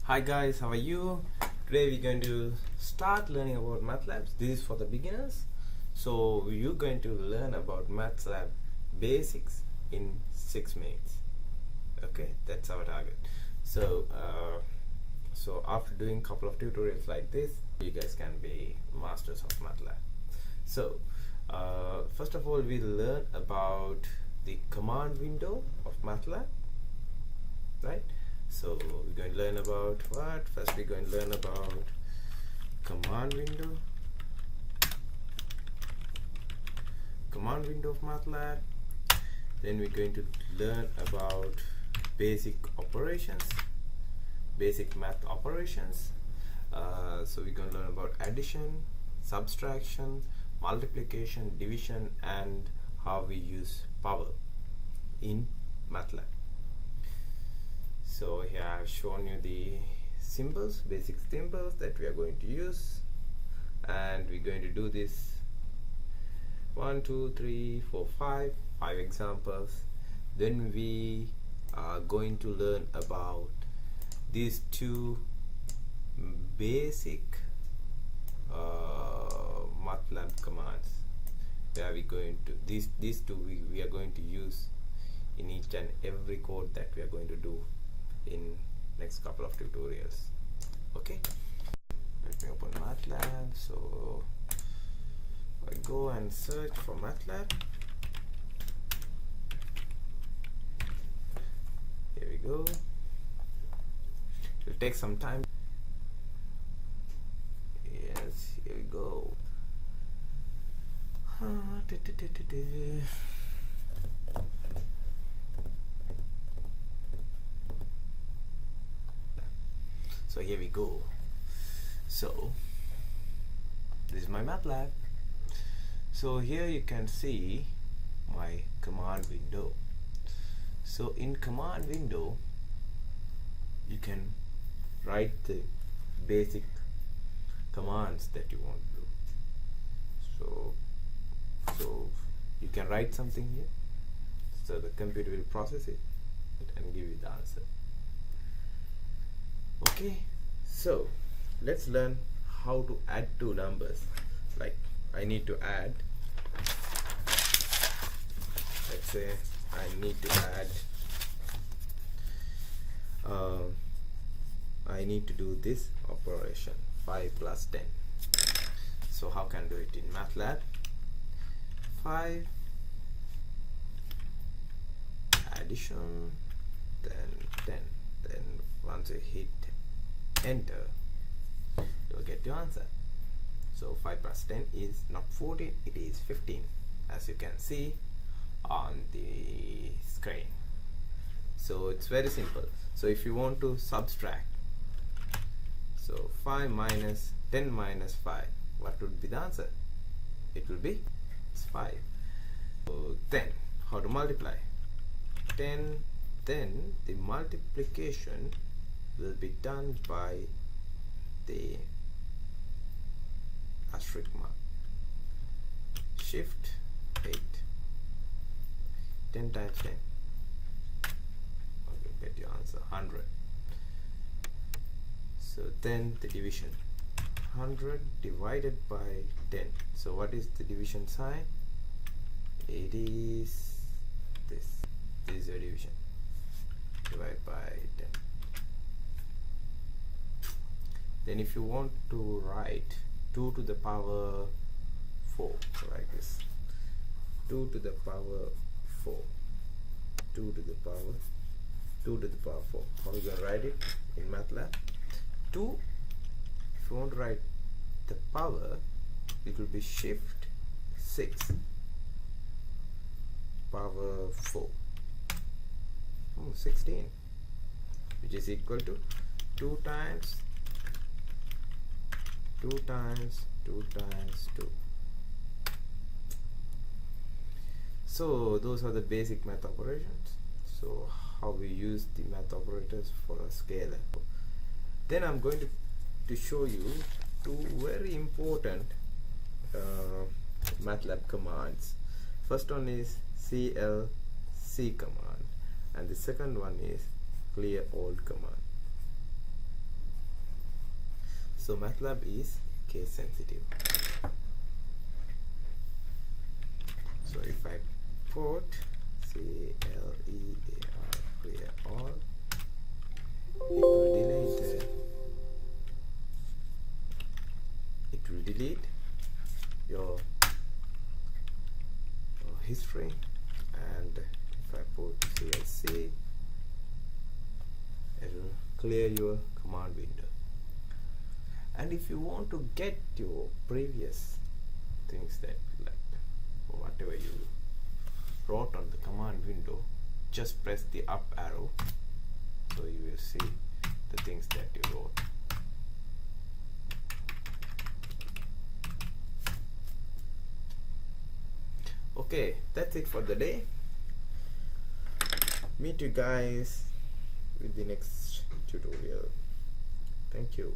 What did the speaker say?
Hi guys, how are you? Today we're going to start learning about MATLAB. This is for the beginners. So you're going to learn about MATLAB basics in 6 minutes. Okay, that's our target. So after doing a couple of tutorials like this, you guys can be masters of MATLAB. So first of all, we'll learn about the command window of MATLAB, right? So we're going to learn about what? First we're going to learn about command window of MATLAB. Then we're going to learn about basic operations, basic math operations. So we're going to learn about addition, subtraction, multiplication, division, and how we use power in MATLAB. So here I have shown you the symbols, basic symbols that we are going to use, and we're going to do this 1, 2, 3, 4, 5 examples. Then we are going to learn about these two basic MATLAB commands. Where we going to these two we are going to use in each and every code that we are going to do in next couple of tutorials. Okay, let me open MATLAB. So I go and search for MATLAB. Here we go. It will take some time. Yes, here we go. So here we go. So this is my MATLAB. So here you can see my command window. So in command window you can write the basic commands that you want to do. So you can write something here, so the computer will process it and give you the answer. Okay, so let's learn how to add two numbers. Like I need to add, let's say I need to add I need to do this operation 5 plus 10. So how can I do it in MATLAB? 5 addition, then 10. Then once you hit enter, you'll get your answer. So 5 plus 10 is not 14, it is 15, as you can see on the screen. So it's very simple. So if you want to subtract, so 5 minus 10 minus 5, what would be the answer? It will be 5. So then how to multiply? 10, then the multiplication will be done by the asterisk mark. Shift 8. 10 times 10. Okay, get your answer 100. So then the division, 100 divided by 10. So what is the division sign? It is this. This is your division. Divide by 10. Then if you want to write 2 to the power 4, so like this, 2 to the power 4, 2 to the power 4. How are you going to write it in MATLAB? 2, if you want to write the power, it will be shift 6 power 4, 16, which is equal to 2 times 2 times 2 times 2. So those are the basic math operations. So how we use the math operators for a scalar. Then I'm going to show you two very important MATLAB commands. First one is CLC command, and the second one is clear all command. So MATLAB is case sensitive. So if I put clear clear all, it will delete your history, and if I put clc, it will clear your command window. And if you want to get your previous things that like whatever you wrote on the command window, just press the up arrow, so you will see the things that you wrote. Okay, that's it for the day. Meet you guys with the next tutorial. Thank you.